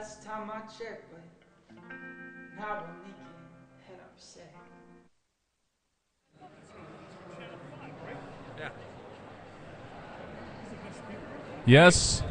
last time I checked, but now we're leaking head upset. Yes.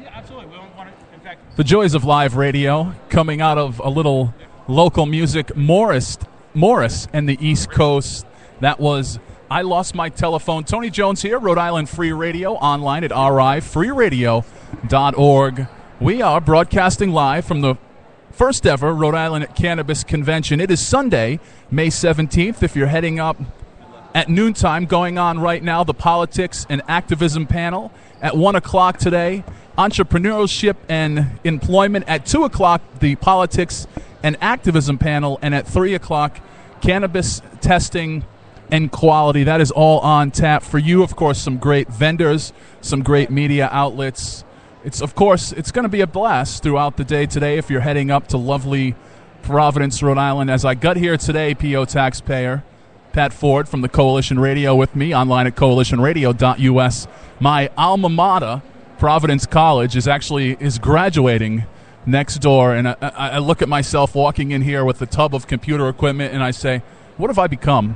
Yeah, absolutely. We don't want to, in fact, The joys of live radio coming out of a little local music. Morris and the East Coast. That was I Lost My Telephone. Tony Jones here, Rhode Island Free Radio, online at rifreeradio.org. We are broadcasting live from the first ever Rhode Island Cannabis Convention. It is Sunday, May 17th. If you're heading up at noontime, going on right now, the Politics and Activism panel. At 1 o'clock today, Entrepreneurship and Employment. At 2 o'clock, the Politics and Activism panel. And at 3 o'clock, Cannabis Testing and Quality. That is all on tap for you. Of course, some great vendors, some great media outlets. It's going to be a blast throughout the day today if you're heading up to lovely Providence, Rhode Island. As I got here today, PO taxpayer Pat Ford from the Coalition Radio with me, online at coalitionradio.us. My alma mater, Providence College, is graduating next door, and I look at myself walking in here with a tub of computer equipment, and I say, what have I become?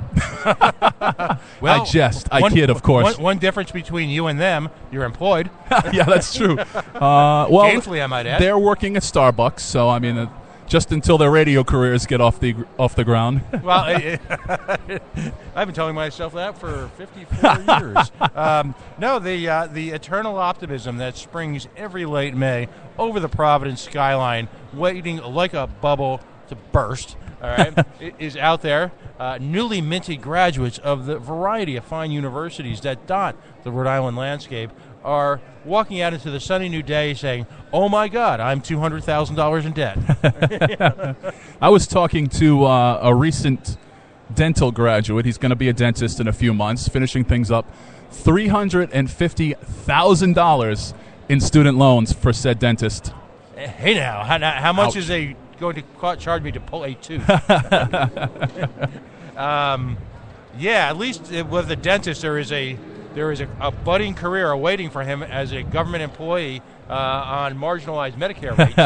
Well, I kid, of course. One difference between you and them, you're employed. Yeah, that's true. Gainfully, I might add. They're working at Starbucks, so I mean, just until their radio careers get off the ground. Well, I've been telling myself that for 54 years. No, the eternal optimism that springs every late May over the Providence skyline, waiting like a bubble to burst, all right, is out there. Newly minted graduates of the variety of fine universities that dot the Rhode Island landscape are walking out into the sunny new day saying, oh, my God, I'm $200,000 in debt. I was talking to a recent dental graduate. He's going to be a dentist in a few months, finishing things up. $350,000 in student loans for said dentist. Hey, now, how much is they going to charge me to pull a tooth? Yeah, at least with the dentist, there is a budding career awaiting for him as a government employee on marginalized Medicare rates,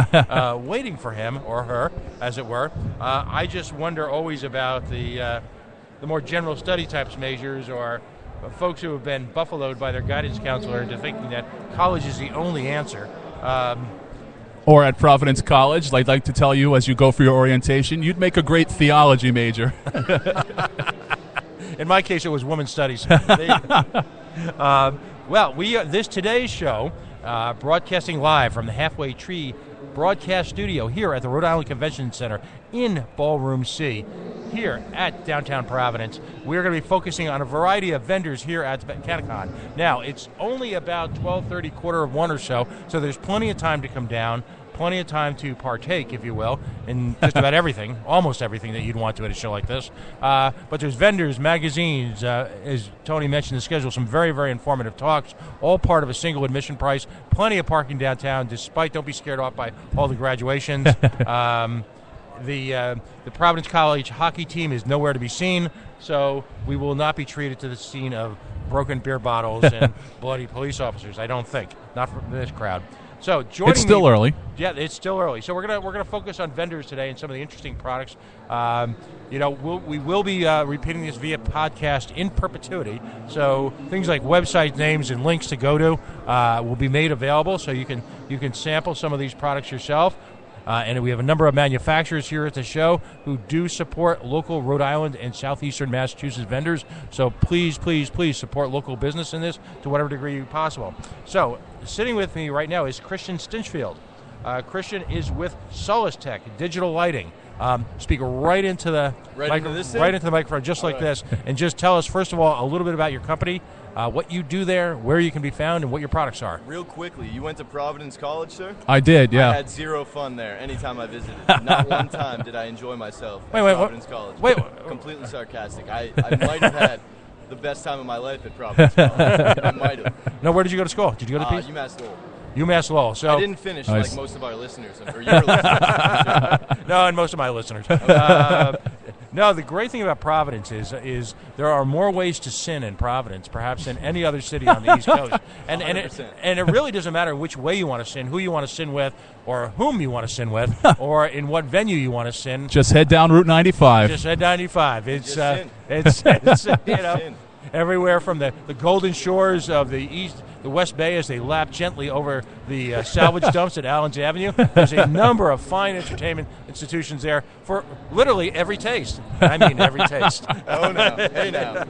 waiting for him or her, as it were. I just wonder always about the more general study types measures, or folks who have been buffaloed by their guidance counselor into thinking that college is the only answer. Or at Providence College, I'd like to tell you, as you go for your orientation, you'd make a great theology major. In my case, it was women's studies. Well, today's show, broadcasting live from the Halfway Tree Broadcast Studio here at the Rhode Island Convention Center in Ballroom C, here at downtown Providence. We're going to be focusing on a variety of vendors here at the CannaCon. Now, it's only about 12:30, 1:45 or so there's plenty of time to come down, plenty of time to partake, if you will, in just about everything, almost everything that you'd want to at a show like this. But there's vendors, magazines, as Tony mentioned, the schedule, some very, very informative talks, all part of a single admission price, plenty of parking downtown, don't be scared off by all the graduations. The Providence College hockey team is nowhere to be seen, so we will not be treated to the scene of broken beer bottles and bloody police officers, I don't think. Not from this crowd. So joining It's still early. Yeah, it's still early. So we're gonna focus on vendors today and some of the interesting products. We will be repeating this via podcast in perpetuity. So things like website names and links to go to will be made available, so you can sample some of these products yourself. And we have a number of manufacturers here at the show who do support local Rhode Island and southeastern Massachusetts vendors. So please, please, please support local business in this to whatever degree possible. So sitting with me right now is Christian Stinchfield. Christian is with Solus Tech Digital Lighting. Speak right into the microphone, just like this, and just tell us, first of all, a little bit about your company, what you do there, where you can be found, and what your products are. Real quickly, you went to Providence College, sir? I did, yeah. I had zero fun there anytime I visited. Not one time did I enjoy myself at Providence College. Completely sarcastic. I might have had the best time of my life at Providence College. I might have. No, where did you go to school? Did you go to Peace? UMass Lowell. UMass Lowell. So I didn't finish like most of our listeners, or your listeners. No, and most of my listeners. No, the great thing about Providence is there are more ways to sin in Providence, perhaps, than any other city on the East Coast. And it really doesn't matter which way you want to sin, who you want to sin with, or whom you want to sin with, or in what venue you want to sin. Just head down Route 95. Just head 95. It's everywhere from the golden shores of the West Bay as they lap gently over the salvage dumps at Allen's Avenue. There's a number of fine entertainment institutions there for literally every taste. I mean, every taste. Oh, no. Hey, now.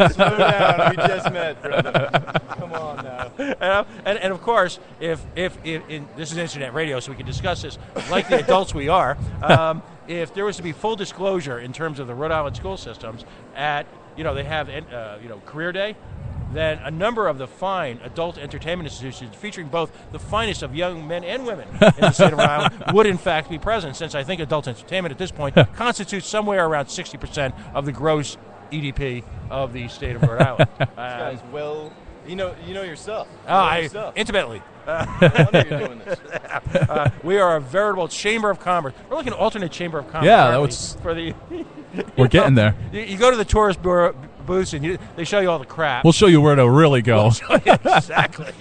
Slow down. We just met, brother. Come on now. And of course, if this is internet radio, so we can discuss this like the adults we are, if there was to be full disclosure in terms of the Rhode Island school systems they have Career Day, then a number of the fine adult entertainment institutions featuring both the finest of young men and women in the state of Rhode Island would in fact be present, since I think adult entertainment at this point constitutes somewhere around 60% of the gross EDP of the state of Rhode Island. This guy's you know your stuff. Intimately. No wonder you're doing this. We are a veritable chamber of commerce. We're like an alternate chamber of commerce. Yeah, we're getting there. You go to the tourist booths and they show you all the crap. We'll show you where to really go. Exactly.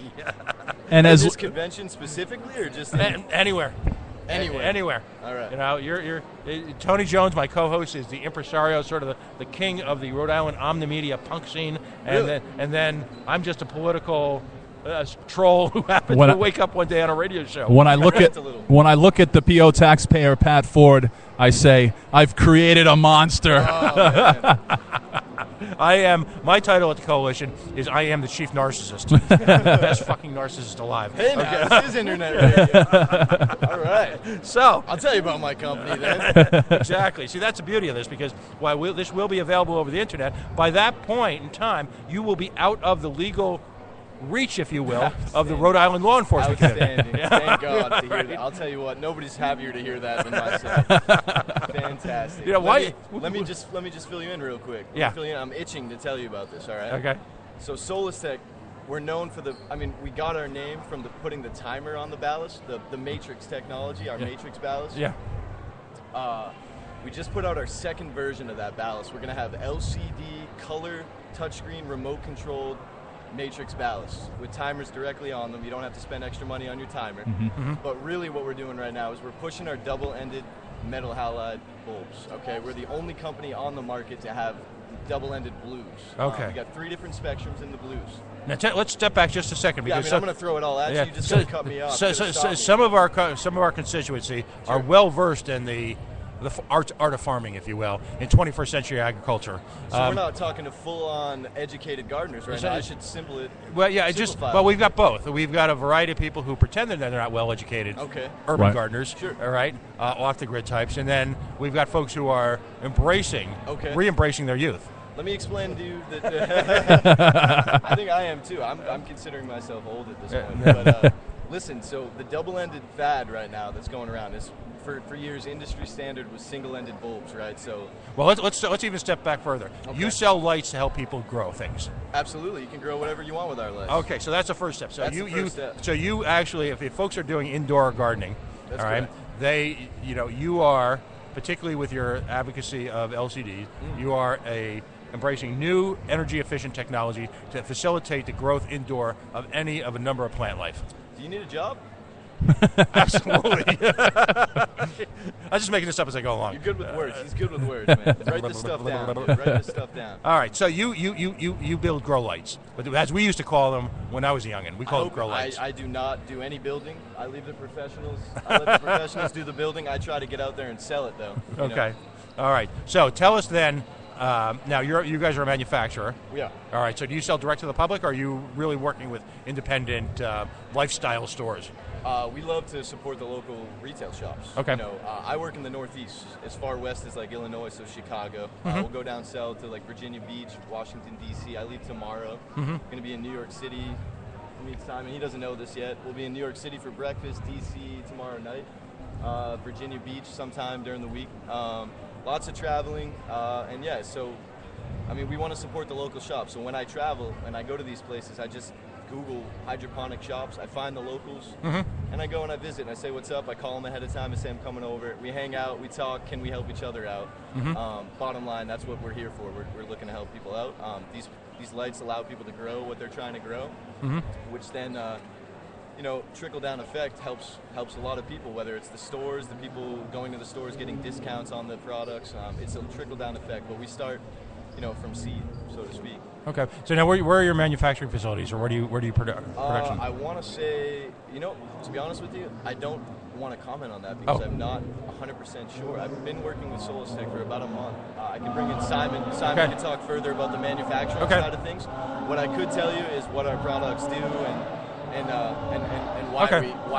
And as this convention specifically, or just anywhere? Anywhere. All right. You're Tony Jones, my co-host, is the impresario, sort of the king of the Rhode Island omnimedia punk scene, and then I'm just a political troll who happened to wake up one day on a radio show. When I look at the PO taxpayer Pat Ford, I say, I've created a monster. Oh, my title at the coalition is I am the chief narcissist. Best fucking narcissist alive. Hey, now, this is internet radio. All right. So I'll tell you about my company then. Exactly. See, that's the beauty of this, because while this will be available over the internet, by that point in time, you will be out of the legal reach, if you will, of the Rhode Island law enforcement community. Thank God to hear that. I'll tell you what, nobody's happier to hear that than myself. Fantastic. Let me just fill you in real quick. I'm itching to tell you about this, all right? Okay. So Solus Tech, we're known for we got our name from putting the timer on the ballast, the Matrix technology, our Matrix ballast. Yeah. We just put out our second version of that ballast. We're going to have LCD, color, touchscreen, remote-controlled Matrix ballast with timers directly on them. You don't have to spend extra money on your timer. Mm-hmm. But really what we're doing right now is we're pushing our double-ended metal halide bulbs. Okay, we're the only company on the market to have double-ended blues. Okay. We got 3 different spectrums in the blues. Now let's step back just a second, because I'm going to throw it all at you. You just got to cut me off. So some of our constituency are well versed in the art of farming, if you will, in 21st century agriculture. So we're not talking to full-on educated gardeners right now. I should simplify. Well, we've got both. We've got a variety of people who pretend that they're not well-educated. Okay. Urban gardeners. Sure. All right. Off-the-grid types, and then we've got folks who are re-embracing their youth. Let me explain to you that I think I am too. I'm considering myself old at this point. But listen, so the double-ended fad right now that's going around is, for years, industry standard was single-ended bulbs, right? So, well, let's even step back further. Okay. You sell lights to help people grow things. Absolutely, you can grow whatever you want with our lights. Okay, so that's the first step. So that's the first step. So you actually, if folks are doing indoor gardening, that's all right, correct. You are, particularly with your advocacy of LCDs, you are embracing new energy-efficient technology to facilitate the growth indoor of a number of plant life. Do you need a job? Absolutely. I'm just making this up as I go along. You're good with words. He's good with words, man. Write this stuff down. Dude. Write this stuff down. All right. So you build grow lights, but as we used to call them when I was a youngin', we called them grow lights. I do not do any building. I leave the professionals. I let the professionals do the building. I try to get out there and sell it, though. Okay. All right. So tell us then. Now you guys are a manufacturer. We are. All right. So do you sell direct to the public, or are you really working with independent lifestyle stores? We love to support the local retail shops. Okay. I work in the Northeast, as far west as like Illinois, so Chicago. We'll go down south to like Virginia Beach, Washington D.C. I leave tomorrow. Going to be in New York City. Meet Simon. He doesn't know this yet. We'll be in New York City for breakfast. D.C. tomorrow night. Virginia Beach sometime during the week. Lots of traveling, and so I mean, we want to support the local shops. So when I travel and I go to these places, I just Google hydroponic shops. I find the locals, and I go and I visit. And I say, what's up? I call them ahead of time and say I'm coming over. We hang out, we talk. Can we help each other out? Bottom line, that's what we're here for. We're looking to help people out. These lights allow people to grow what they're trying to grow, which then trickle-down effect helps a lot of people, whether it's the stores, the people going to the stores getting discounts on the products. It's a trickle-down effect, but we start, from seed, so to speak. Okay. So now, where are your manufacturing facilities, or where do you production? I want to say, to be honest with you, I don't want to comment on that because I'm not 100% sure. I've been working with Solstick for about a month. I can bring in Simon. Simon can talk further about the manufacturing side of things. What I could tell you is what our products do and why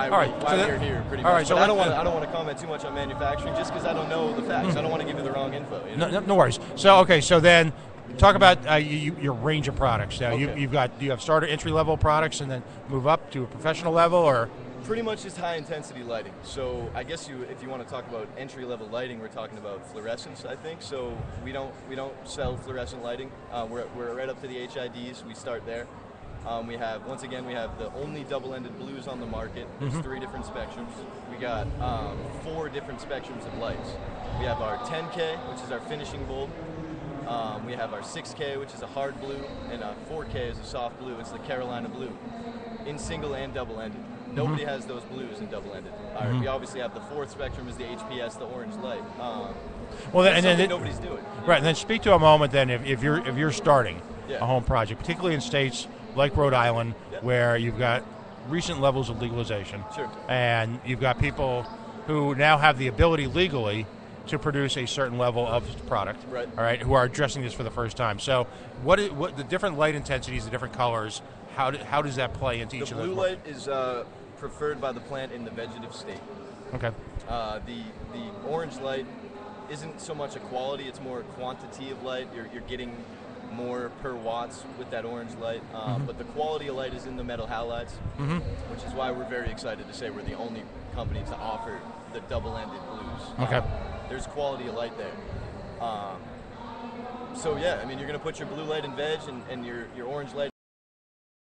we're here, pretty much. Right, so I don't want to comment too much on manufacturing just because I don't know the facts. I don't want to give you the wrong info. No worries. So then talk about your range of products. Now do you have starter entry level products and then move up to a professional level, or? Pretty much just high intensity lighting. So I guess if you want to talk about entry level lighting, we're talking about fluorescence, I think. So we don't sell fluorescent lighting. We're right up to the HIDs. We start there. We have the only double-ended blues on the market. There's 3 different spectrums. We got 4 different spectrums of lights. We have our 10K, which is our finishing bulb. We have our 6K, which is a hard blue, and 4K is a soft blue. It's the Carolina blue, in single and double-ended. Nobody has those blues in double-ended. We obviously have the 4th spectrum is the HPS, the orange light. Nobody's doing. Right, and then speak to a moment then if you're starting a home project, particularly in states like Rhode Island, where you've got recent levels of legalization, and you've got people who now have the ability legally to produce a certain level of product, all right, who are addressing this for the first time. So what the different light intensities, the different colors, how does that play into each of those? The blue light is preferred by the plant in the vegetative state. Okay. The orange light isn't so much a quality, it's more a quantity of light. You're getting more per watts with that orange light, but the quality of light is in the metal halides, which is why we're very excited to say we're the only company to offer the double-ended blues. Okay. There's quality of light there. So yeah, I mean, you're going to put your blue light in veg and your orange light